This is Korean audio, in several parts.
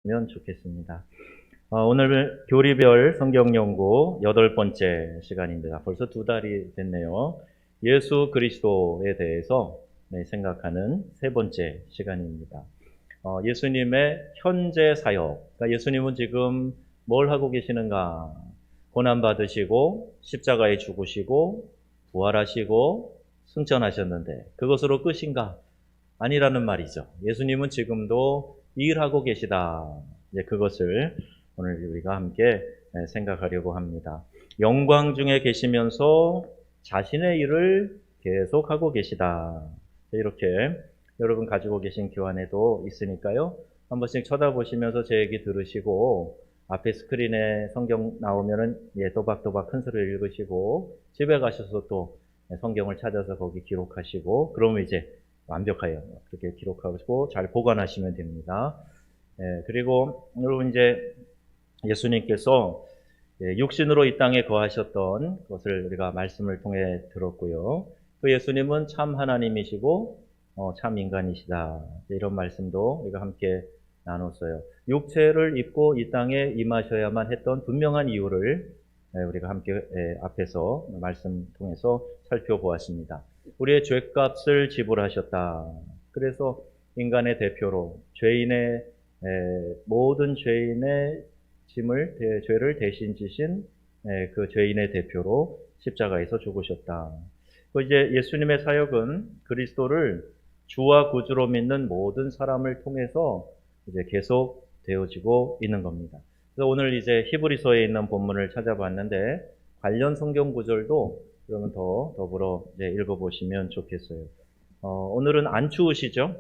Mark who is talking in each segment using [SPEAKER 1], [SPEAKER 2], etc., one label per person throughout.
[SPEAKER 1] 면 좋겠습니다. 오늘 교리별 성경연구 8번째 시간입니다. 벌써 2달이 됐네요. 예수 그리스도에 대해서 생각하는 3번째 시간입니다. 예수님의 현재 사역, 그러니까 예수님은 지금 뭘 하고 계시는가? 고난받으시고 십자가에 죽으시고 부활하시고 승천하셨는데 그것으로 끝인가? 아니라는 말이죠. 예수님은 지금도 일하고 계시다. 이제 그것을 오늘 우리가 함께 생각하려고 합니다. 영광 중에 계시면서 자신의 일을 계속하고 계시다. 이렇게 여러분 가지고 계신 교환에도 있으니까요. 한 번씩 쳐다보시면서 제 얘기 들으시고 앞에 스크린에 성경 나오면은 또박또박 큰 소리를 읽으시고 집에 가셔서 또 성경을 찾아서 거기 기록하시고 그러면 이제 완벽하여 그렇게 기록하고 잘 보관하시면 됩니다. 그리고 여러분 이제 예수님께서 육신으로 이 땅에 거하셨던 것을 우리가 말씀을 통해 들었고요. 그 예수님은 참 하나님이시고 참 인간이시다. 이런 말씀도 우리가 함께 나눴어요. 육체를 입고 이 땅에 임하셔야만 했던 분명한 이유를 우리가 함께 앞에서 말씀 통해서 살펴보았습니다. 우리의 죄값을 지불하셨다. 그래서 인간의 대표로 죄인의 모든 죄인의 죄를 대신 지신 그 죄인의 대표로 십자가에서 죽으셨다. 이제 예수님의 사역은 그리스도를 주와 구주로 믿는 모든 사람을 통해서 이제 계속 되어지고 있는 겁니다. 그래서 오늘 이제 히브리서에 있는 본문을 찾아봤는데 관련 성경 구절도 그러면 더불어 이제 읽어보시면 좋겠어요. 오늘은 안 추우시죠?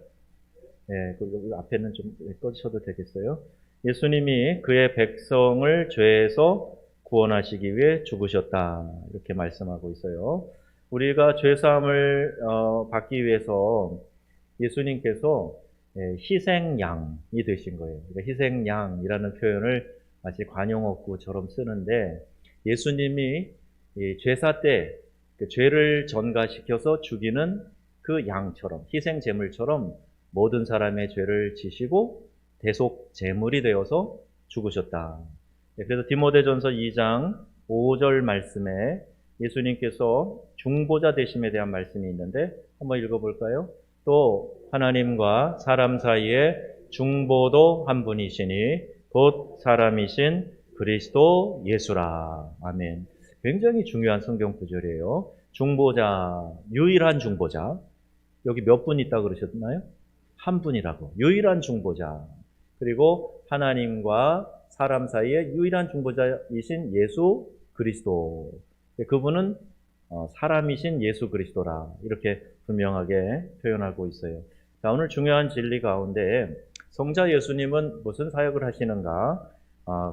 [SPEAKER 1] 예, 그리고 앞에는 좀 꺼주셔도 되겠어요? 예수님이 그의 백성을 죄에서 구원하시기 위해 죽으셨다. 이렇게 말씀하고 있어요. 우리가 죄사함을 받기 위해서 예수님께서 희생양이 되신 거예요. 그러니까 희생양이라는 표현을 마치 관용어구처럼 쓰는데 예수님이 제사 때 그 죄를 전가시켜서 죽이는 그 양처럼 희생 제물처럼 모든 사람의 죄를 지시고 대속 제물이 되어서 죽으셨다. 그래서 디모데전서 2장 5절 말씀에 예수님께서 중보자 되심에 대한 말씀이 있는데 한번 읽어볼까요? 또 하나님과 사람 사이에 중보도 한 분이시니 곧 사람이신 그리스도 예수라. 아멘. 굉장히 중요한 성경 구절이에요. 중보자, 유일한 중보자. 여기 몇 분 있다 그러셨나요? 한 분이라고. 유일한 중보자. 그리고 하나님과 사람 사이에 유일한 중보자이신 예수 그리스도. 그분은 사람이신 예수 그리스도라. 이렇게 분명하게 표현하고 있어요. 자, 오늘 중요한 진리 가운데 성자 예수님은 무슨 사역을 하시는가?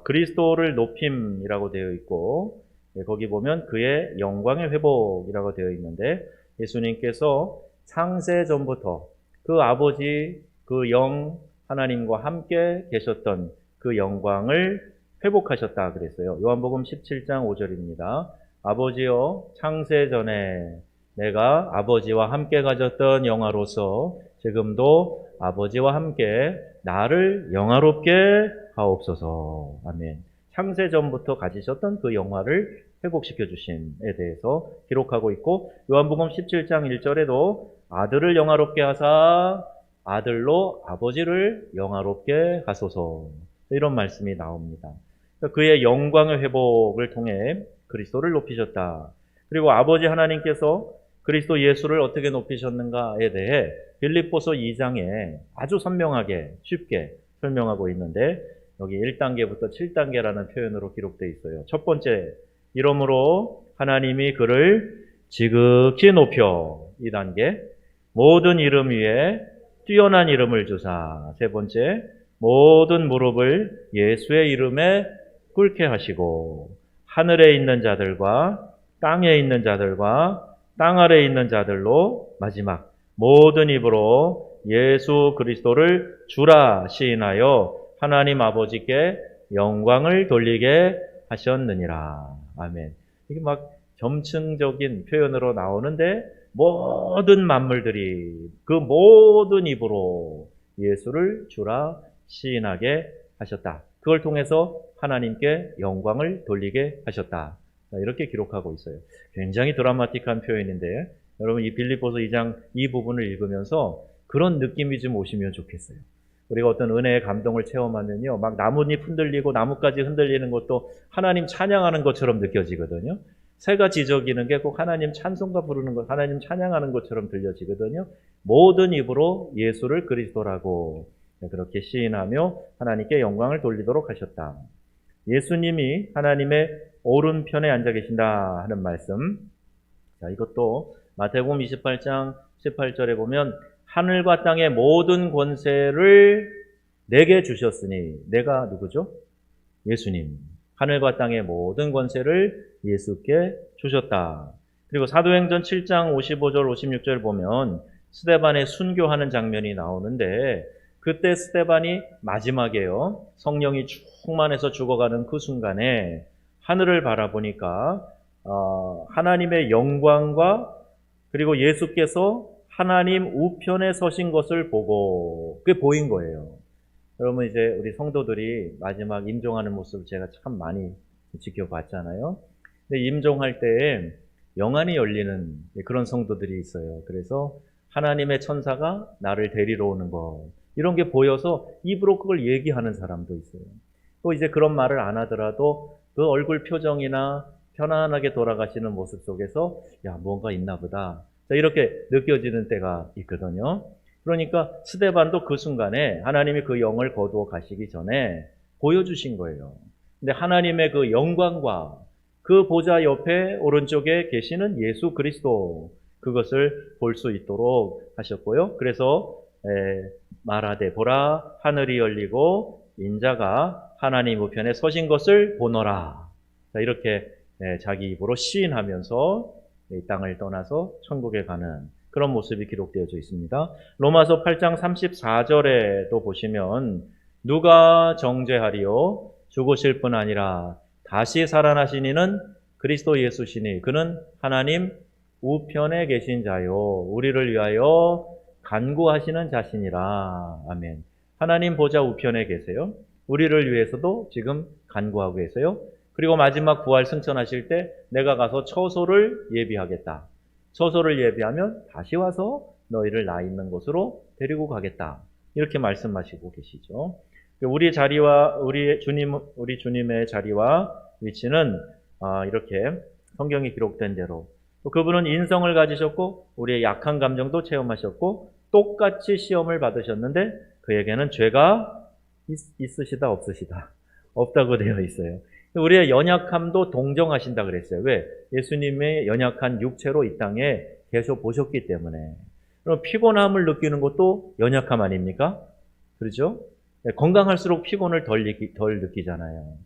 [SPEAKER 1] 그리스도를 높임이라고 되어 있고 거기 보면 그의 영광의 회복이라고 되어 있는데 예수님께서 창세 전부터 그 아버지 그 영 하나님과 함께 계셨던 그 영광을 회복하셨다 그랬어요. 요한복음 17장 5절입니다. 아버지여 창세 전에 내가 아버지와 함께 가졌던 영화로서 지금도 아버지와 함께 나를 영화롭게 하옵소서. 아멘. 창세 전부터 가지셨던 그 영화를 회복시켜 주심에 대해서 기록하고 있고 요한복음 17장 1절에도 아들을 영화롭게 하사 아들로 아버지를 영화롭게 하소서. 이런 말씀이 나옵니다. 그의 영광의 회복을 통해 그리스도를 높이셨다. 그리고 아버지 하나님께서 그리스도 예수를 어떻게 높이셨는가에 대해 빌립보서 2장에 아주 선명하게 쉽게 설명하고 있는데 여기 1단계부터 7단계라는 표현으로 기록되어 있어요. 첫 번째, 이러므로 하나님이 그를 지극히 높여 2단계, 모든 이름 위에 뛰어난 이름을 주사. 세 번째, 모든 무릎을 예수의 이름에 꿇게 하시고 하늘에 있는 자들과 땅에 있는 자들과 땅 아래에 있는 자들로 마지막 모든 입으로 예수 그리스도를 주라 시인하여 하나님 아버지께 영광을 돌리게 하셨느니라. 아멘. 이게 막 점층적인 표현으로 나오는데 모든 만물들이 그 모든 입으로 예수를 주라 시인하게 하셨다. 그걸 통해서 하나님께 영광을 돌리게 하셨다. 이렇게 기록하고 있어요. 굉장히 드라마틱한 표현인데 여러분 이 빌립보서 2장 이 부분을 읽으면서 그런 느낌이 좀 오시면 좋겠어요. 우리가 어떤 은혜의 감동을 체험하면요, 막 나뭇잎 흔들리고 나뭇가지 흔들리는 것도 하나님 찬양하는 것처럼 느껴지거든요. 새가 지저귀는 게 꼭 하나님 찬송가 부르는 것, 하나님 찬양하는 것처럼 들려지거든요. 모든 입으로 예수를 그리스도라고 그렇게 시인하며 하나님께 영광을 돌리도록 하셨다. 예수님이 하나님의 오른편에 앉아 계신다 하는 말씀. 자, 이것도 마태복음 28장 18절에 보면 하늘과 땅의 모든 권세를 내게 주셨으니, 내가 누구죠? 예수님. 하늘과 땅의 모든 권세를 예수께 주셨다. 그리고 사도행전 7장 55절 56절 보면 스데반의 순교하는 장면이 나오는데 그때 스데반이 마지막에요. 성령이 충만해서 죽어가는 그 순간에 하늘을 바라보니까 하나님의 영광과 그리고 예수께서 하나님 우편에 서신 것을 보고 그게 보인 거예요. 여러분 이제 우리 성도들이 마지막 임종하는 모습을 제가 참 많이 지켜봤잖아요. 근데 임종할 때에 영안이 열리는 그런 성도들이 있어요. 그래서 하나님의 천사가 나를 데리러 오는 것 이런 게 보여서 입으로 그걸 얘기하는 사람도 있어요. 또 이제 그런 말을 안 하더라도 그 얼굴 표정이나 편안하게 돌아가시는 모습 속에서 야 뭔가 있나 보다 이렇게 느껴지는 때가 있거든요. 그러니까 스데반도 그 순간에 하나님이 그 영을 거두어 가시기 전에 보여주신 거예요. 근데 하나님의 그 영광과 그 보좌 옆에 오른쪽에 계시는 예수 그리스도 그것을 볼 수 있도록 하셨고요. 그래서 말하되 보라 하늘이 열리고 인자가 하나님 우편에 서신 것을 보노라. 자, 이렇게 자기 입으로 시인하면서 이 땅을 떠나서 천국에 가는 그런 모습이 기록되어져 있습니다. 로마서 8장 34절에도 보시면 누가 정죄하리요 죽으실 뿐 아니라 다시 살아나신 이는 그리스도 예수시니 그는 하나님 우편에 계신 자요 우리를 위하여 간구하시는 자신이라. 아멘. 하나님 보좌 우편에 계세요. 우리를 위해서도 지금 간구하고 계세요. 그리고 마지막 부활 승천하실 때 내가 가서 처소를 예비하겠다. 처소를 예비하면 다시 와서 너희를 나 있는 곳으로 데리고 가겠다. 이렇게 말씀하시고 계시죠. 우리 자리와 우리 주님의 자리와 위치는 이렇게 성경이 기록된 대로 또 그분은 인성을 가지셨고 우리의 약한 감정도 체험하셨고 똑같이 시험을 받으셨는데 그에게는 죄가 있으시다 없으시다? 없다고 되어 있어요. 우리의 연약함도 동정하신다 그랬어요. 왜? 예수님의 연약한 육체로 이 땅에 계속 보셨기 때문에. 그럼 피곤함을 느끼는 것도 연약함 아닙니까? 그렇죠? 건강할수록 피곤을 덜 느끼잖아요.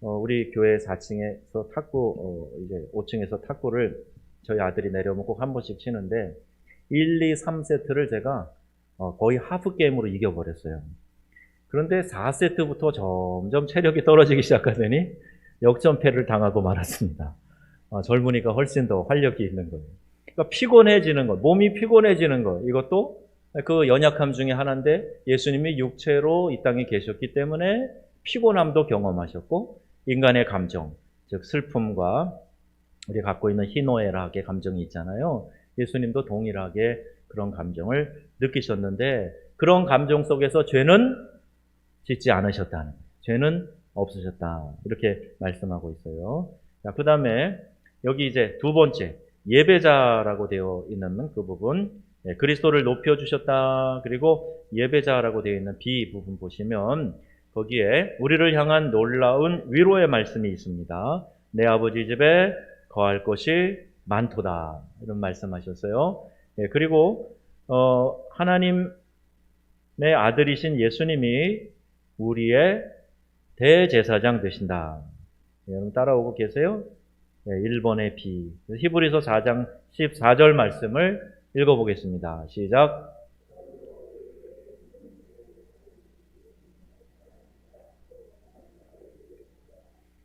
[SPEAKER 1] 우리 교회 4층에서 탁구, 이제 5층에서 탁구를 저희 아들이 내려오면 꼭 한 번씩 치는데 1, 2, 3세트를 제가 거의 하프 게임으로 이겨버렸어요. 그런데 4세트부터 점점 체력이 떨어지기 시작하더니 역전패를 당하고 말았습니다. 젊으니까 훨씬 더 활력이 있는 거예요. 그러니까 피곤해지는 것, 몸이 피곤해지는 것, 이것도 그 연약함 중에 하나인데 예수님이 육체로 이 땅에 계셨기 때문에 피곤함도 경험하셨고 인간의 감정, 즉 슬픔과 우리 갖고 있는 희노애락의 감정이 있잖아요. 예수님도 동일하게 그런 감정을 느끼셨는데 그런 감정 속에서 죄는 짓지 않으셨다는 거예요. 죄는 없으셨다. 이렇게 말씀하고 있어요. 자, 그 다음에 여기 이제 두 번째 예배자라고 되어 있는 그 부분 그리스도를 높여주셨다. 그리고 예배자라고 되어 있는 B 부분 보시면 거기에 우리를 향한 놀라운 위로의 말씀이 있습니다. 내 아버지 집에 거할 것이 많도다. 이런 말씀하셨어요. 그리고 하나님의 아들이신 예수님이 우리의 대제사장 되신다. 여러분 따라오고 계세요? 1번의 B. 히브리서 4장 14절 말씀을 읽어보겠습니다. 시작.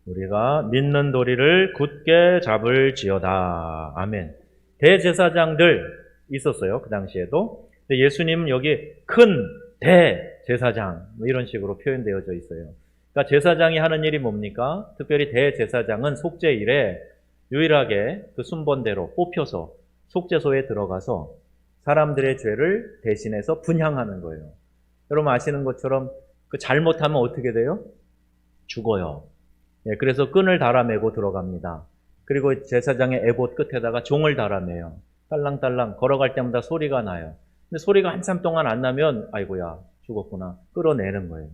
[SPEAKER 1] 우리가 믿는 도리를 굳게 잡을지어다. 아멘. 대제사장들 있었어요. 그 당시에도. 근데 예수님은 여기 큰 제사장 뭐 이런 식으로 표현되어져 있어요. 그러니까 제사장이 하는 일이 뭡니까? 특별히 대제사장은 속죄일에 유일하게 그 순번대로 뽑혀서 속죄소에 들어가서 사람들의 죄를 대신해서 분향하는 거예요. 여러분 아시는 것처럼 그 잘못하면 어떻게 돼요? 죽어요. 예, 그래서 끈을 달아매고 들어갑니다. 그리고 제사장의 에봇 끝에다가 종을 달아매요. 딸랑딸랑 걸어갈 때마다 소리가 나요. 근데 소리가 한참 동안 안 나면 아이고야 죽었구나 끌어내는 거예요.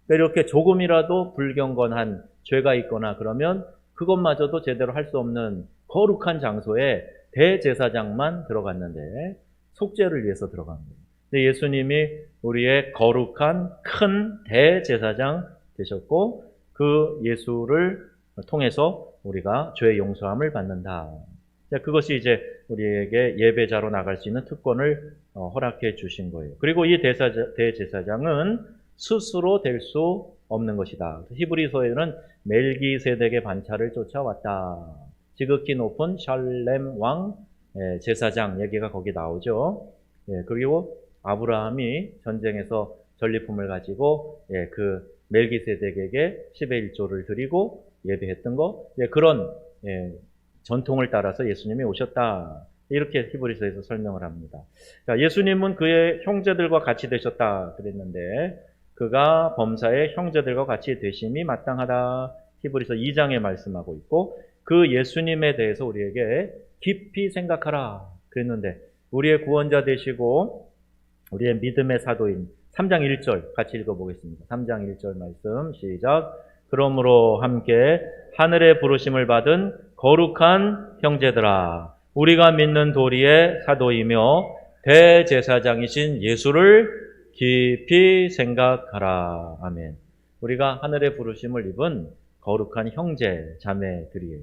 [SPEAKER 1] 이렇게 조금이라도 불경건한 죄가 있거나 그러면 그것마저도 제대로 할 수 없는 거룩한 장소에 대제사장만 들어갔는데 속죄를 위해서 들어간 거예요. 근데 예수님이 우리의 거룩한 큰 대제사장 되셨고 그 예수를 통해서 우리가 죄의 용서함을 받는다. 그것이 이제 우리에게 예배자로 나갈 수 있는 특권을 허락해 주신 거예요. 그리고 이 대제사장은 스스로 될 수 없는 것이다. 히브리서에는 멜기세덱의 반차를 쫓아왔다. 지극히 높은 샬렘 왕 제사장 얘기가 거기 나오죠. 그리고 아브라함이 전쟁에서 전리품을 가지고 그 멜기세덱에게 10의 1조를 드리고 예배했던 거, 그런 전통을 따라서 예수님이 오셨다. 이렇게 히브리서에서 설명을 합니다. 자, 예수님은 그의 형제들과 같이 되셨다 그랬는데 그가 범사의 형제들과 같이 되심이 마땅하다. 히브리서 2장에 말씀하고 있고 그 예수님에 대해서 우리에게 깊이 생각하라 그랬는데 우리의 구원자 되시고 우리의 믿음의 사도인 3장 1절 같이 읽어보겠습니다. 3장 1절 말씀 시작. 그러므로 함께 하늘의 부르심을 받은 거룩한 형제들아 우리가 믿는 도리의 사도이며 대제사장이신 예수를 깊이 생각하라. 아멘. 우리가 하늘의 부르심을 입은 거룩한 형제 자매들이에요.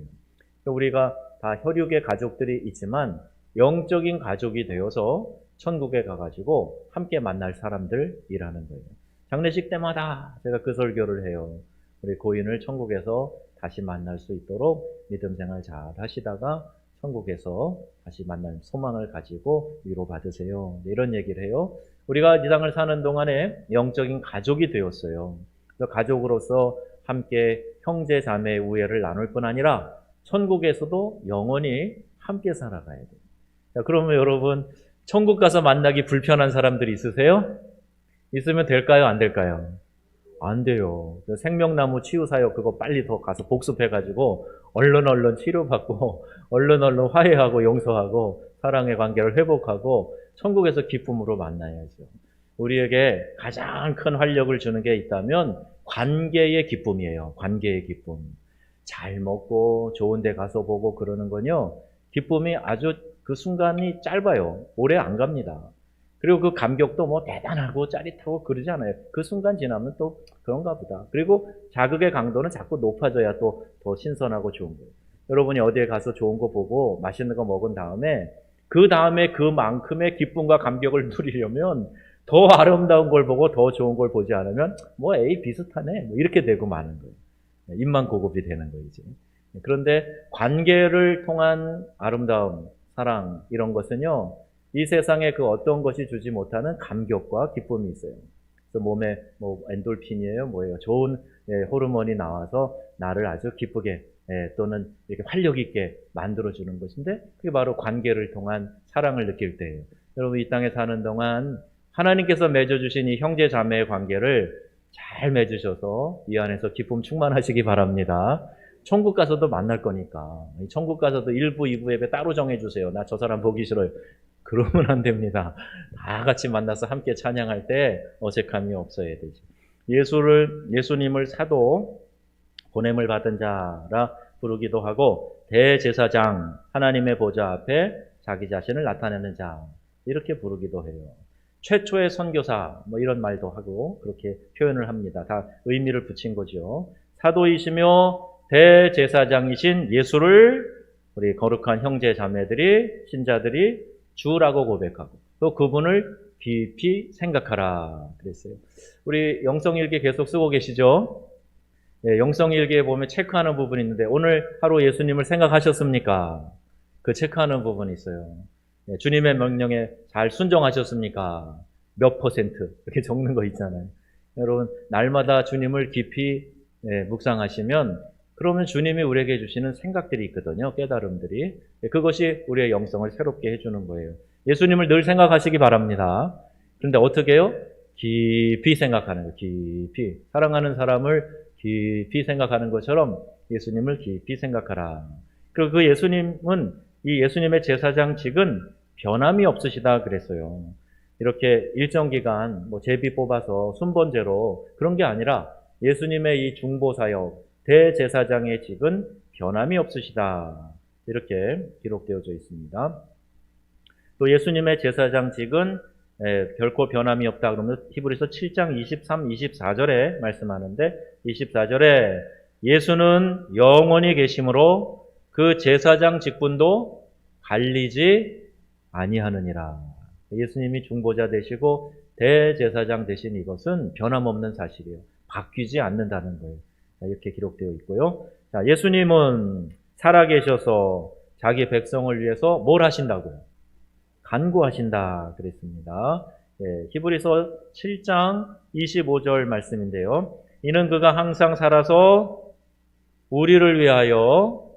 [SPEAKER 1] 우리가 다 혈육의 가족들이 있지만 영적인 가족이 되어서 천국에 가가지고 함께 만날 사람들이라는 거예요. 장례식 때마다 제가 그 설교를 해요. 우리 고인을 천국에서 다시 만날 수 있도록 믿음 생활 잘 하시다가 천국에서 다시 만날 소망을 가지고 위로받으세요. 이런 얘기를 해요. 우리가 이 땅을 사는 동안에 영적인 가족이 되었어요. 그래서 가족으로서 함께 형제 자매의 우애를 나눌 뿐 아니라 천국에서도 영원히 함께 살아가야 돼요. 자, 그러면 여러분 천국 가서 만나기 불편한 사람들이 있으세요? 있으면 될까요? 안 될까요? 안 돼요. 생명나무 치유사역 그거 빨리 더 가서 복습해가지고 얼른 치료받고 얼른 화해하고 용서하고 사랑의 관계를 회복하고 천국에서 기쁨으로 만나야죠. 우리에게 가장 큰 활력을 주는 게 있다면 관계의 기쁨이에요. 관계의 기쁨. 잘 먹고 좋은 데 가서 보고 그러는 건요. 기쁨이 아주 그 순간이 짧아요. 오래 안 갑니다. 그리고 그 감격도 뭐 대단하고 짜릿하고 그러지 않아요. 그 순간 지나면 또 그런가 보다. 그리고 자극의 강도는 자꾸 높아져야 또 더 신선하고 좋은 거예요. 여러분이 어디에 가서 좋은 거 보고 맛있는 거 먹은 다음에 그 다음에 그만큼의 기쁨과 감격을 누리려면 더 아름다운 걸 보고 더 좋은 걸 보지 않으면 뭐 에이 비슷하네 뭐 이렇게 되고 마는 거예요. 입만 고급이 되는 거이지. 그런데 관계를 통한 아름다움, 사랑 이런 것은요. 이 세상에 그 어떤 것이 주지 못하는 감격과 기쁨이 있어요. 그래서 몸에 뭐 엔돌핀이에요, 뭐예요? 좋은 호르몬이 나와서 나를 아주 기쁘게 또는 이렇게 활력 있게 만들어주는 것인데 그게 바로 관계를 통한 사랑을 느낄 때예요. 여러분 이 땅에 사는 동안 하나님께서 맺어주신 이 형제 자매의 관계를 잘 맺으셔서 이 안에서 기쁨 충만하시기 바랍니다. 천국 가서도 만날 거니까 천국 가서도 1부, 2부 예배 따로 정해주세요. 나 저 사람 보기 싫어요. 그러면 안 됩니다. 다 같이 만나서 함께 찬양할 때 어색함이 없어야 되죠. 예수님을 사도 보냄을 받은 자라 부르기도 하고 대제사장 하나님의 보좌 앞에 자기 자신을 나타내는 자 이렇게 부르기도 해요. 최초의 선교사 뭐 이런 말도 하고 그렇게 표현을 합니다. 다 의미를 붙인 거죠. 사도이시며 대제사장이신 예수를 우리 거룩한 형제 자매들이 신자들이 주라고 고백하고 또 그분을 깊이 생각하라 그랬어요. 우리 영성일기 계속 쓰고 계시죠? 영성일기에 보면 체크하는 부분이 있는데 오늘 하루 예수님을 생각하셨습니까? 그 체크하는 부분이 있어요. 주님의 명령에 잘 순종하셨습니까? 몇 퍼센트 이렇게 적는 거 있잖아요. 여러분 날마다 주님을 깊이 묵상하시면 그러면 주님이 우리에게 주시는 생각들이 있거든요. 깨달음들이. 그것이 우리의 영성을 새롭게 해주는 거예요. 예수님을 늘 생각하시기 바랍니다. 그런데 어떻게 해요? 깊이 생각하는 거예요. 깊이. 사랑하는 사람을 깊이 생각하는 것처럼 예수님을 깊이 생각하라. 그리고 그 예수님은 이 예수님의 제사장직은 변함이 없으시다 그랬어요. 이렇게 일정 기간 제비 뽑아서 순번제로 그런 게 아니라 예수님의 이 중보사역, 대제사장의 직은 변함이 없으시다. 이렇게 기록되어져 있습니다. 또 예수님의 제사장직은 결코 변함이 없다 그러면 히브리서 7장 23, 24절에 말씀하는데 24절에 예수는 영원히 계심으로 그 제사장 직분도 갈리지 아니하느니라. 예수님이 중보자 되시고 대제사장 되신 이것은 변함없는 사실이에요. 바뀌지 않는다는 거예요. 이렇게 기록되어 있고요. 자, 예수님은 살아계셔서 자기 백성을 위해서 뭘 하신다고요? 간구하신다 그랬습니다. 히브리서 7장 25절 말씀인데요. 이는 그가 항상 살아서 우리를 위하여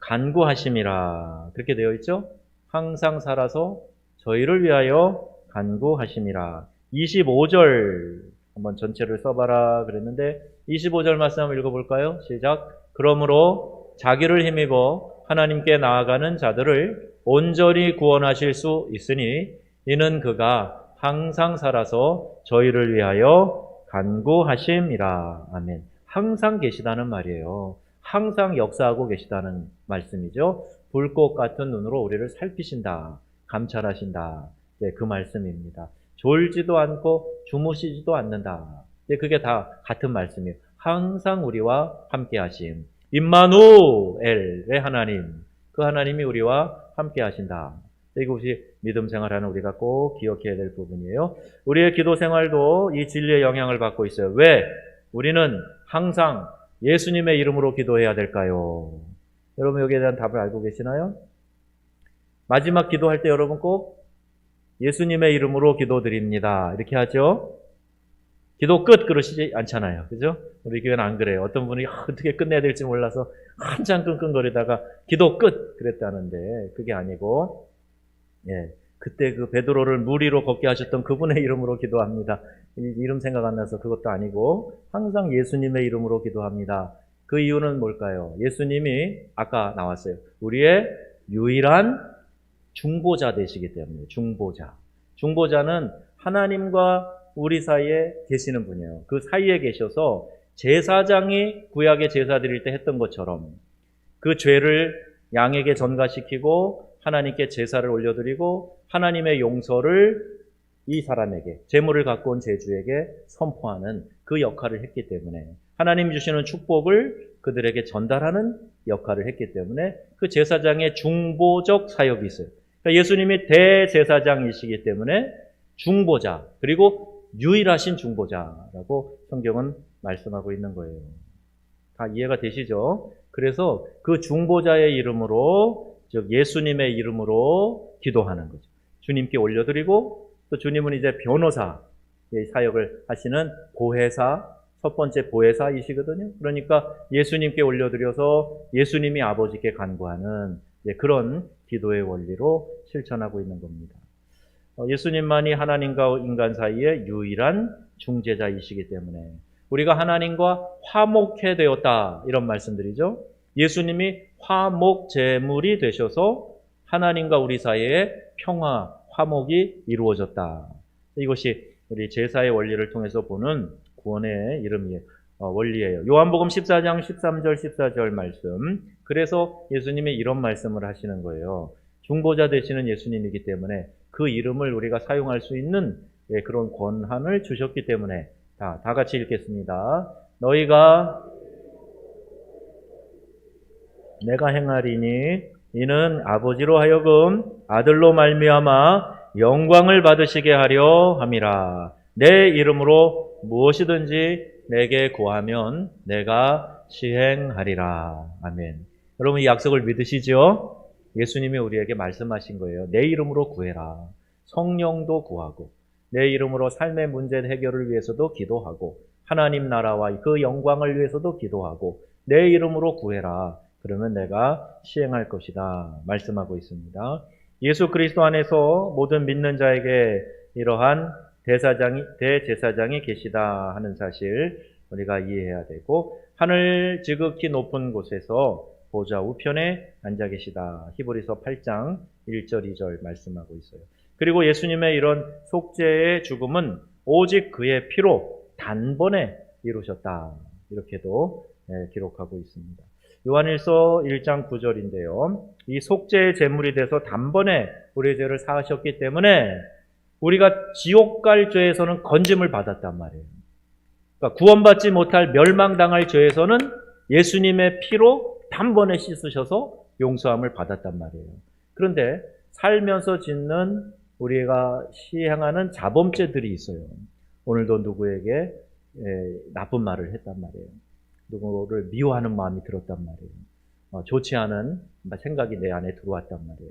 [SPEAKER 1] 간구하심이라. 그렇게 되어 있죠? 항상 살아서 저희를 위하여 간구하심이라. 25절 한번 전체를 써봐라 그랬는데 25절 말씀 한번 읽어볼까요? 시작. 그러므로 자기를 힘입어 하나님께 나아가는 자들을 온전히 구원하실 수 있으니 이는 그가 항상 살아서 저희를 위하여 간구하심이라. 아멘. 항상 계시다는 말이에요. 항상 역사하고 계시다는 말씀이죠. 불꽃 같은 눈으로 우리를 살피신다. 감찰하신다. 그 말씀입니다. 졸지도 않고 주무시지도 않는다. 그게 다 같은 말씀이에요. 항상 우리와 함께 하심. 임마누엘의 하나님. 그 하나님이 우리와 함께 하신다. 이것이 믿음 생활하는 우리가 꼭 기억해야 될 부분이에요. 우리의 기도 생활도 이 진리의 영향을 받고 있어요. 왜? 우리는 항상 예수님의 이름으로 기도해야 될까요? 여러분 여기에 대한 답을 알고 계시나요? 마지막 기도할 때 여러분 꼭 예수님의 이름으로 기도드립니다. 이렇게 하죠. 기도 끝 그러시지 않잖아요. 그죠? 우리 교회는 안 그래요. 어떤 분이 어떻게 끝내야 될지 몰라서 한참 끙끙거리다가 기도 끝 그랬다는데 그게 아니고 그때 그 베드로를 물 위로 걷게 하셨던 그분의 이름으로 기도합니다. 이름 생각 안 나서 그것도 아니고 항상 예수님의 이름으로 기도합니다. 그 이유는 뭘까요? 예수님이 아까 나왔어요. 우리의 유일한 중보자 되시기 때문에 중보자. 중보자는 하나님과 우리 사이에 계시는 분이에요. 그 사이에 계셔서 제사장이 구약의 제사 드릴 때 했던 것처럼 그 죄를 양에게 전가시키고 하나님께 제사를 올려드리고 하나님의 용서를 이 사람에게 제물을 갖고 온 제주에게 선포하는 그 역할을 했기 때문에 하나님 주시는 축복을 그들에게 전달하는 역할을 했기 때문에 그 제사장의 중보적 사역이 있어요. 그러니까 예수님이 대제사장이시기 때문에 중보자 그리고 유일하신 중보자라고 성경은 말씀하고 있는 거예요. 다 이해가 되시죠? 그래서 그 중보자의 이름으로 즉 예수님의 이름으로 기도하는 거죠. 주님께 올려드리고 또 주님은 이제 변호사의 사역을 하시는 보혜사, 첫 번째 보혜사이시거든요. 그러니까 예수님께 올려드려서 예수님이 아버지께 간구하는 그런 기도의 원리로 실천하고 있는 겁니다. 예수님만이 하나님과 인간 사이의 유일한 중재자이시기 때문에 우리가 하나님과 화목해 되었다 이런 말씀드리죠. 예수님이 화목 제물이 되셔서 하나님과 우리 사이에 평화, 화목이 이루어졌다. 이것이 우리 제사의 원리를 통해서 보는 구원의 원리예요. 요한복음 14장 13절 14절 말씀. 그래서 예수님이 이런 말씀을 하시는 거예요. 중보자 되시는 예수님이기 때문에 그 이름을 우리가 사용할 수 있는 그런 권한을 주셨기 때문에 다 같이 읽겠습니다. 너희가 내가 행하리니 이는 아버지로 하여금 아들로 말미암아 영광을 받으시게 하려 함이라. 내 이름으로 무엇이든지 내게 구하면 내가 시행하리라. 아멘. 여러분 이 약속을 믿으시죠? 예수님이 우리에게 말씀하신 거예요. 내 이름으로 구해라. 성령도 구하고 내 이름으로 삶의 문제 해결을 위해서도 기도하고 하나님 나라와 그 영광을 위해서도 기도하고 내 이름으로 구해라. 그러면 내가 시행할 것이다. 말씀하고 있습니다. 예수 그리스도 안에서 모든 믿는 자에게 이러한 대제사장이 계시다 하는 사실 우리가 이해해야 되고, 하늘 지극히 높은 곳에서 보좌 우편에 앉아 계시다. 히브리서 8장 1절 2절 말씀하고 있어요. 그리고 예수님의 이런 속죄의 죽음은 오직 그의 피로 단번에 이루셨다. 이렇게도 기록하고 있습니다. 요한일서 1장 9절인데요. 이 속죄의 제물이 돼서 단번에 우리의 죄를 사하셨기 때문에 우리가 지옥 갈 죄에서는 건짐을 받았단 말이에요. 그러니까 구원받지 못할 멸망당할 죄에서는 예수님의 피로 단번에 씻으셔서 용서함을 받았단 말이에요. 그런데 살면서 짓는 우리가 시행하는 자범죄들이 있어요. 오늘도 누구에게 나쁜 말을 했단 말이에요. 누구를 미워하는 마음이 들었단 말이에요. 좋지 않은 생각이 내 안에 들어왔단 말이에요.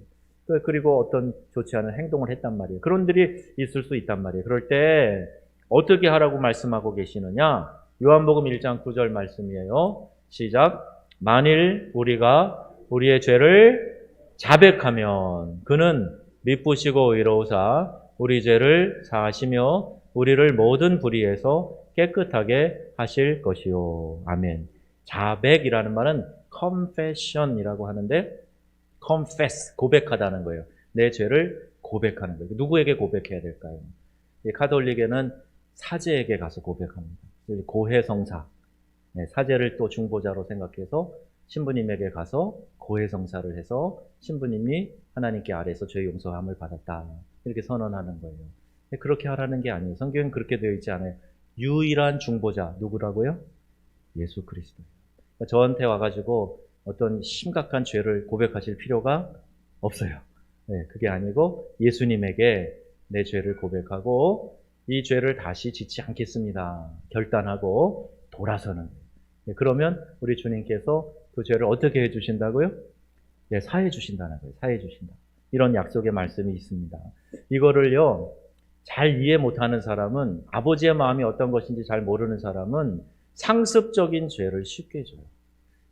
[SPEAKER 1] 그리고 어떤 좋지 않은 행동을 했단 말이에요. 그런 일이 있을 수 있단 말이에요. 그럴 때 어떻게 하라고 말씀하고 계시느냐? 요한복음 1장 9절 말씀이에요. 시작. 만일 우리가 우리의 죄를 자백하면 그는 미쁘시고 의로우사 우리 죄를 사하시며 우리를 모든 불의에서 깨끗하게 하실 것이요. 아멘. 자백이라는 말은 confession이라고 하는데 confess, 고백하다는 거예요. 내 죄를 고백하는 거예요. 누구에게 고백해야 될까요? 가톨릭에는 사제에게 가서 고백합니다. 고해성사, 사제를 또 중보자로 생각해서 신부님에게 가서 고해성사를 해서 신부님이 하나님께 아래서 죄 용서함을 받았다. 이렇게 선언하는 거예요. 그렇게 하라는 게 아니에요. 성경은 그렇게 되어 있지 않아요. 유일한 중보자 누구라고요? 예수 그리스도. 그러니까 저한테 와가지고 어떤 심각한 죄를 고백하실 필요가 없어요. 그게 아니고 예수님에게 내 죄를 고백하고 이 죄를 다시 짓지 않겠습니다. 결단하고 돌아서는 거예요. 그러면 우리 주님께서 그 죄를 어떻게 해주신다고요? 사해 주신다는 거예요. 사해 주신다. 이런 약속의 말씀이 있습니다. 이거를요, 잘 이해 못하는 사람은, 아버지의 마음이 어떤 것인지 잘 모르는 사람은 상습적인 죄를 쉽게 줘요.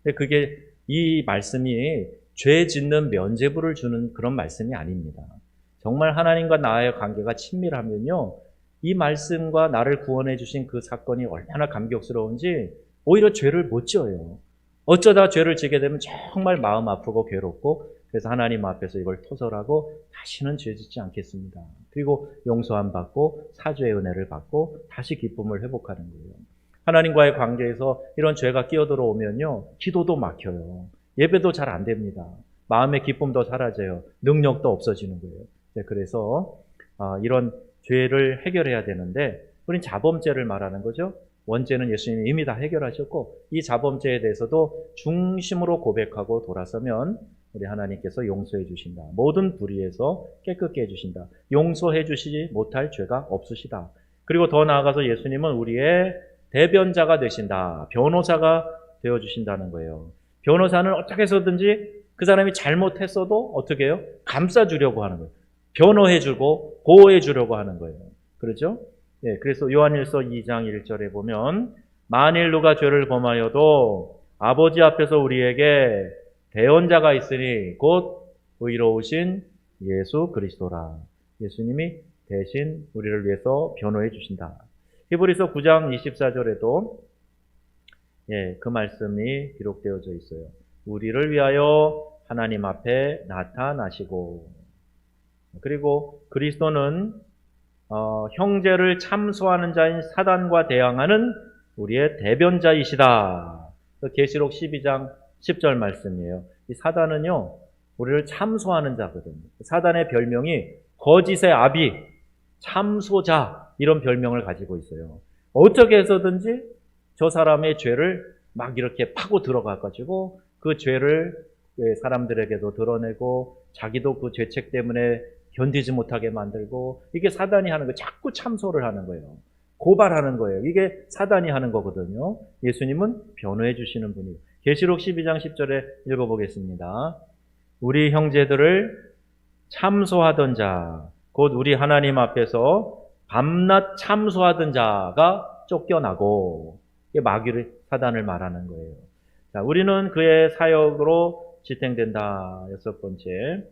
[SPEAKER 1] 근데 그게 이 말씀이 죄 짓는 면죄부를 주는 그런 말씀이 아닙니다. 정말 하나님과 나의 관계가 친밀하면요, 이 말씀과 나를 구원해 주신 그 사건이 얼마나 감격스러운지 오히려 죄를 못 지어요. 어쩌다 죄를 지게 되면 정말 마음 아프고 괴롭고, 그래서 하나님 앞에서 이걸 토설하고 다시는 죄 짓지 않겠습니다. 그리고 용서함 받고 사죄의 은혜를 받고 다시 기쁨을 회복하는 거예요. 하나님과의 관계에서 이런 죄가 끼어들어오면요, 기도도 막혀요. 예배도 잘 안 됩니다. 마음의 기쁨도 사라져요. 능력도 없어지는 거예요. 그래서 이런 죄를 해결해야 되는데, 우린 자범죄를 말하는 거죠. 원죄는 예수님이 이미 다 해결하셨고, 이 자범죄에 대해서도 중심으로 고백하고 돌아서면 우리 하나님께서 용서해 주신다. 모든 불의에서 깨끗게 해주신다. 용서해 주시지 못할 죄가 없으시다. 그리고 더 나아가서 예수님은 우리의 대변자가 되신다. 변호사가 되어주신다는 거예요. 변호사는 어떻게 해서든지 그 사람이 잘못했어도 어떻게 해요? 감싸주려고 하는 거예요. 변호해주고 보호해주려고 하는 거예요. 그렇죠? 그래서 요한일서 2장 1절에 보면 만일 누가 죄를 범하여도 아버지 앞에서 우리에게 대언자가 있으니 곧 의로우신 예수 그리스도라. 예수님이 대신 우리를 위해서 변호해 주신다. 히브리서 9장 24절에도 그 말씀이 기록되어져 있어요. 우리를 위하여 하나님 앞에 나타나시고, 그리고 그리스도는 형제를 참소하는 자인 사단과 대항하는 우리의 대변자이시다. 계시록 12장 10절 말씀이에요. 이 사단은요, 우리를 참소하는 자거든요. 사단의 별명이 거짓의 아비, 참소자, 이런 별명을 가지고 있어요. 어떻게 해서든지 저 사람의 죄를 막 이렇게 파고 들어가가지고 그 죄를 사람들에게도 드러내고 자기도 그 죄책 때문에 견디지 못하게 만들고, 이게 사단이 하는 거예요. 자꾸 참소를 하는 거예요. 고발하는 거예요. 이게 사단이 하는 거거든요. 예수님은 변호해 주시는 분이에요. 계시록 12장 10절에 읽어보겠습니다. 우리 형제들을 참소하던 자, 곧 우리 하나님 앞에서 밤낮 참소하던 자가 쫓겨나고, 이게 마귀를, 사단을 말하는 거예요. 자, 우리는 그의 사역으로 지탱된다. 6번째.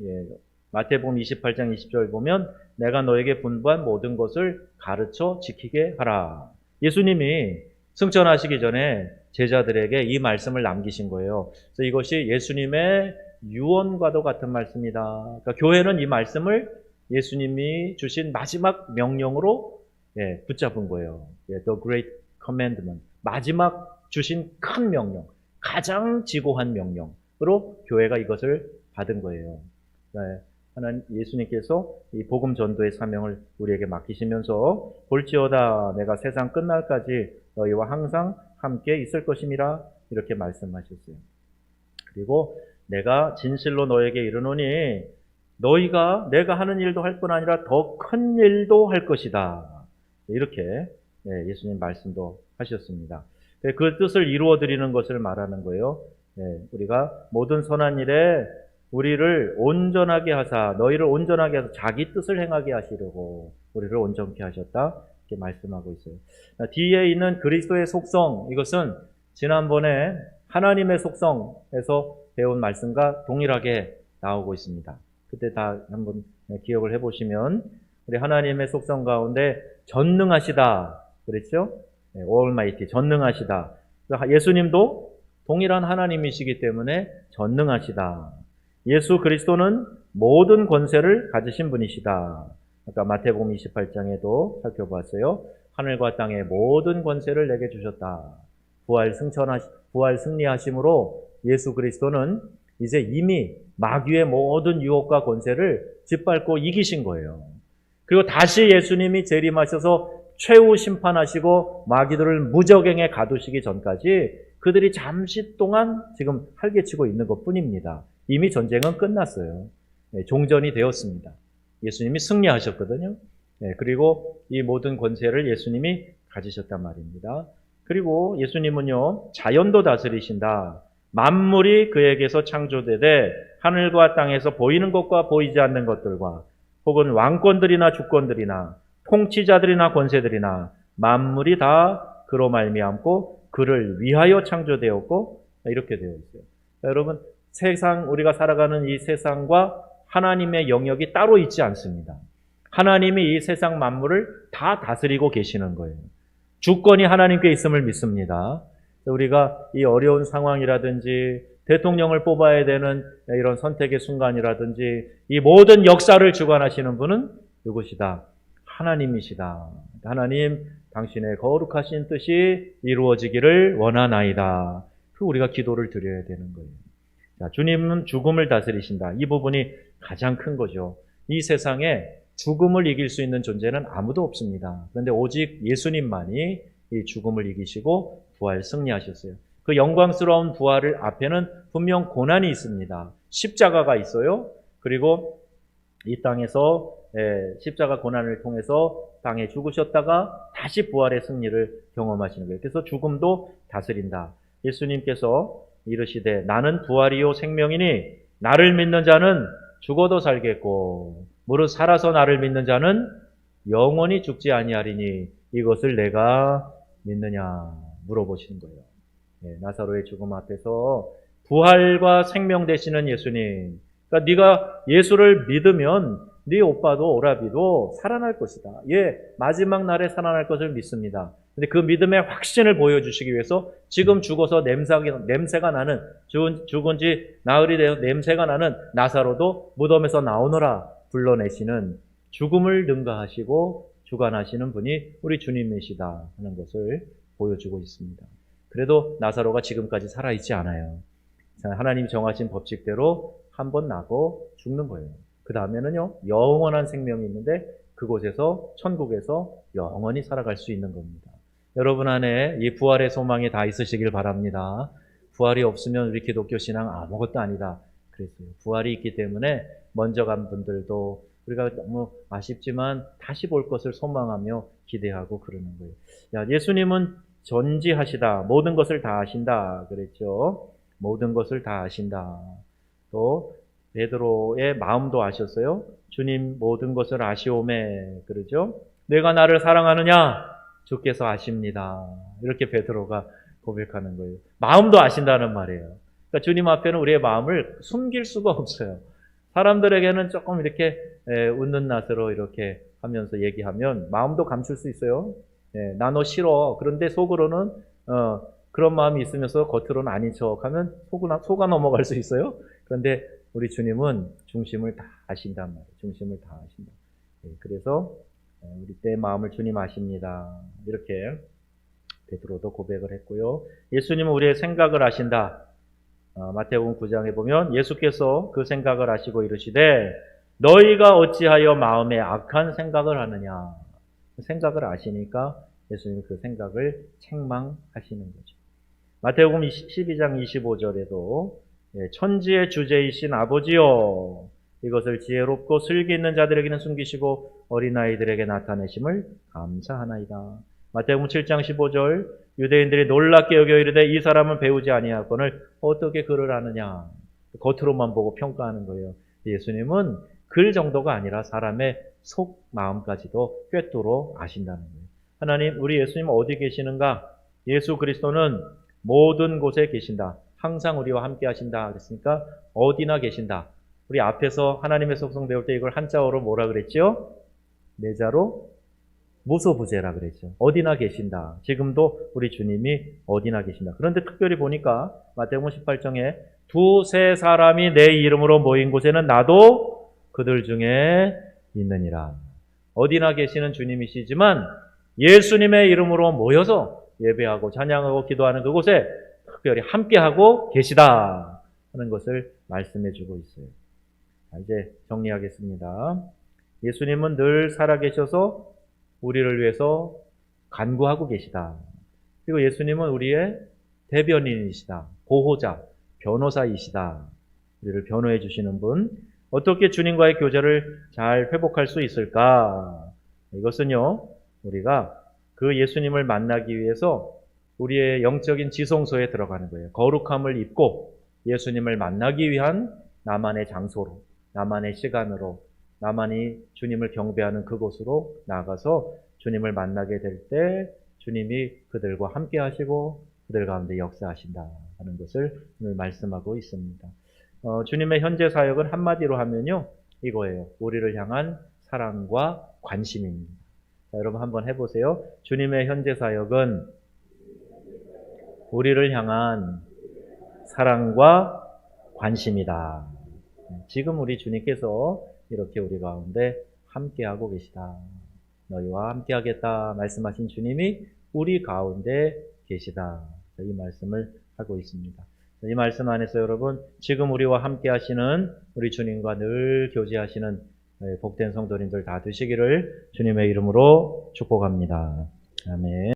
[SPEAKER 1] 예, 마태복음 28장 20절 보면 내가 너에게 분부한 모든 것을 가르쳐 지키게 하라. 예수님이 승천하시기 전에 제자들에게 이 말씀을 남기신 거예요. 그래서 이것이 예수님의 유언과도 같은 말씀이다. 그러니까 교회는 이 말씀을 예수님이 주신 마지막 명령으로 붙잡은 거예요. The Great Commandment. 마지막 주신 큰 명령, 가장 지고한 명령으로 교회가 이것을 받은 거예요. 하나님 예수님께서 이 복음 전도의 사명을 우리에게 맡기시면서 볼지어다 내가 세상 끝날까지 너희와 항상 함께 있을 것임이라 이렇게 말씀하셨어요. 그리고 내가 진실로 너에게 이르노니 너희가 내가 하는 일도 할 뿐 아니라 더 큰 일도 할 것이다. 이렇게 예수님 말씀도 하셨습니다. 그 뜻을 이루어 드리는 것을 말하는 거예요. 우리가 모든 선한 일에 우리를 온전하게 하사 너희를 온전하게 하사 자기 뜻을 행하게 하시려고 우리를 온전케 하셨다. 이렇게 말씀하고 있어요. 뒤에 있는 그리스도의 속성, 이것은 지난번에 하나님의 속성에서 배운 말씀과 동일하게 나오고 있습니다. 그때 다 한번 기억을 해보시면 우리 하나님의 속성 가운데 전능하시다 그랬죠? Almighty, 전능하시다. 예수님도 동일한 하나님이시기 때문에 전능하시다. 예수 그리스도는 모든 권세를 가지신 분이시다. 아까 마태복음 28장에도 살펴봤어요. 하늘과 땅의 모든 권세를 내게 주셨다. 부활 승리하심으로 예수 그리스도는 이제 이미 마귀의 모든 유혹과 권세를 짓밟고 이기신 거예요. 그리고 다시 예수님이 재림하셔서 최후 심판하시고 마귀들을 무적행에 가두시기 전까지 그들이 잠시 동안 지금 활개치고 있는 것뿐입니다. 이미 전쟁은 끝났어요. 종전이 되었습니다. 예수님이 승리하셨거든요. 그리고 이 모든 권세를 예수님이 가지셨단 말입니다. 그리고 예수님은요, 자연도 다스리신다. 만물이 그에게서 창조되되 하늘과 땅에서 보이는 것과 보이지 않는 것들과 혹은 왕권들이나 주권들이나 통치자들이나 권세들이나 만물이 다 그로 말미암고 그를 위하여 창조되었고 이렇게 되어 있어요. 여러분, 세상 우리가 살아가는 이 세상과 하나님의 영역이 따로 있지 않습니다. 하나님이 이 세상 만물을 다 다스리고 계시는 거예요. 주권이 하나님께 있음을 믿습니다. 우리가 이 어려운 상황이라든지 대통령을 뽑아야 되는 이런 선택의 순간이라든지 이 모든 역사를 주관하시는 분은 누구시다? 하나님이시다. 하나님, 당신의 거룩하신 뜻이 이루어지기를 원하나이다. 그 우리가 기도를 드려야 되는 거예요. 자, 주님은 죽음을 다스리신다. 이 부분이 가장 큰 거죠. 이 세상에 죽음을 이길 수 있는 존재는 아무도 없습니다. 그런데 오직 예수님만이 이 죽음을 이기시고 부활 승리하셨어요. 그 영광스러운 부활을 앞에는 분명 고난이 있습니다. 십자가가 있어요. 그리고 이 땅에서 십자가 고난을 통해서 땅에 죽으셨다가 다시 부활의 승리를 경험하시는 거예요. 그래서 죽음도 다스린다. 예수님께서 이르시되 나는 부활이요 생명이니 나를 믿는 자는 죽어도 살겠고 무릇 살아서 나를 믿는 자는 영원히 죽지 아니하리니 이것을 내가 믿느냐 물어보시는 거예요. 나사로의 죽음 앞에서 부활과 생명 되시는 예수님, 그러니까 네가 예수를 믿으면 네 오빠도 오라비도 살아날 것이다. 마지막 날에 살아날 것을 믿습니다. 근데 그 믿음의 확신을 보여주시기 위해서 지금 죽어서 냄새가 나는 죽은 지 나흘이 되어 냄새가 나는 나사로도 무덤에서 나오너라 불러내시는 죽음을 능가하시고 주관하시는 분이 우리 주님이시다 하는 것을 보여주고 있습니다. 그래도 나사로가 지금까지 살아있지 않아요. 하나님이 정하신 법칙대로 한 번 나고 죽는 거예요. 그 다음에는요, 영원한 생명이 있는데 그곳에서 천국에서 영원히 살아갈 수 있는 겁니다. 여러분 안에 이 부활의 소망이 다 있으시길 바랍니다. 부활이 없으면 우리 기독교 신앙 아무것도 아니다 그랬어요. 부활이 있기 때문에 먼저 간 분들도 우리가 너무 아쉽지만 다시 볼 것을 소망하며 기대하고 그러는 거예요. 예수님은 전지하시다. 모든 것을 다 아신다 그랬죠. 모든 것을 다 아신다. 또 베드로의 마음도 아셨어요. 주님 모든 것을 아시오매 그러죠. 내가 나를 사랑하느냐? 주께서 아십니다. 이렇게 베드로가 고백하는 거예요. 마음도 아신다는 말이에요. 그러니까 주님 앞에는 우리의 마음을 숨길 수가 없어요. 사람들에게는 조금 이렇게 웃는 낯으로 이렇게 하면서 얘기하면 마음도 감출 수 있어요. 나 너 싫어. 그런데 속으로는 그런 마음이 있으면서 겉으로는 아닌 척하면 속아 넘어갈 수 있어요. 그런데 우리 주님은 중심을 다 아신단 말이에요. 중심을 다 아신다. 그래서 우리 때 마음을 주님 아십니다. 이렇게 베드로도 고백을 했고요. 예수님은 우리의 생각을 아신다. 마태복음 9장에 보면 예수께서 그 생각을 아시고 이르시되 너희가 어찌하여 마음에 악한 생각을 하느냐. 생각을 아시니까 예수님은 그 생각을 책망하시는 거죠. 마태복음 12장 25절에도 천지의 주제이신 아버지여 이것을 지혜롭고 슬기 있는 자들에게는 숨기시고 어린아이들에게 나타내심을 감사하나이다. 마태복음 7장 15절 유대인들이 놀랍게 여겨 이르되 이 사람은 배우지 아니하거늘 어떻게 글을 아느냐. 겉으로만 보고 평가하는 거예요. 예수님은 글 정도가 아니라 사람의 속 마음까지도 꿰뚫어 아신다는 거예요. 하나님, 우리 예수님 어디 계시는가? 예수 그리스도는 모든 곳에 계신다. 항상 우리와 함께 하신다. 그랬으니까 어디나 계신다. 우리 앞에서 하나님의 속성 배울 때 이걸 한자어로 뭐라 그랬죠? 내자로 무소부재라 그랬죠. 어디나 계신다. 지금도 우리 주님이 어디나 계신다. 그런데 특별히 보니까 마태복음 18장에 두세 사람이 내 이름으로 모인 곳에는 나도 그들 중에 있느니라. 어디나 계시는 주님이시지만 예수님의 이름으로 모여서 예배하고 찬양하고 기도하는 그곳에 특별히 함께하고 계시다 하는 것을 말씀해 주고 있어요. 자, 이제 정리하겠습니다. 예수님은 늘 살아계셔서 우리를 위해서 간구하고 계시다. 그리고 예수님은 우리의 대변인이시다. 보호자, 변호사이시다. 우리를 변호해 주시는 분. 어떻게 주님과의 교제를 잘 회복할 수 있을까? 이것은요, 우리가 그 예수님을 만나기 위해서 우리의 영적인 지성소에 들어가는 거예요. 거룩함을 입고 예수님을 만나기 위한 나만의 장소로, 나만의 시간으로, 나만이 주님을 경배하는 그곳으로 나가서 주님을 만나게 될 때 주님이 그들과 함께 하시고 그들 가운데 역사하신다 하는 것을 오늘 말씀하고 있습니다. 주님의 현재 사역은 한마디로 하면요, 이거예요. 우리를 향한 사랑과 관심입니다. 자, 여러분 한번 해보세요. 주님의 현재 사역은 우리를 향한 사랑과 관심이다. 지금 우리 주님께서 이렇게 우리 가운데 함께하고 계시다. 너희와 함께하겠다 말씀하신 주님이 우리 가운데 계시다. 이 말씀을 하고 있습니다. 이 말씀 안에서 여러분, 지금 우리와 함께하시는 우리 주님과 늘 교제하시는 복된 성도님들 다 되시기를 주님의 이름으로 축복합니다. 아멘.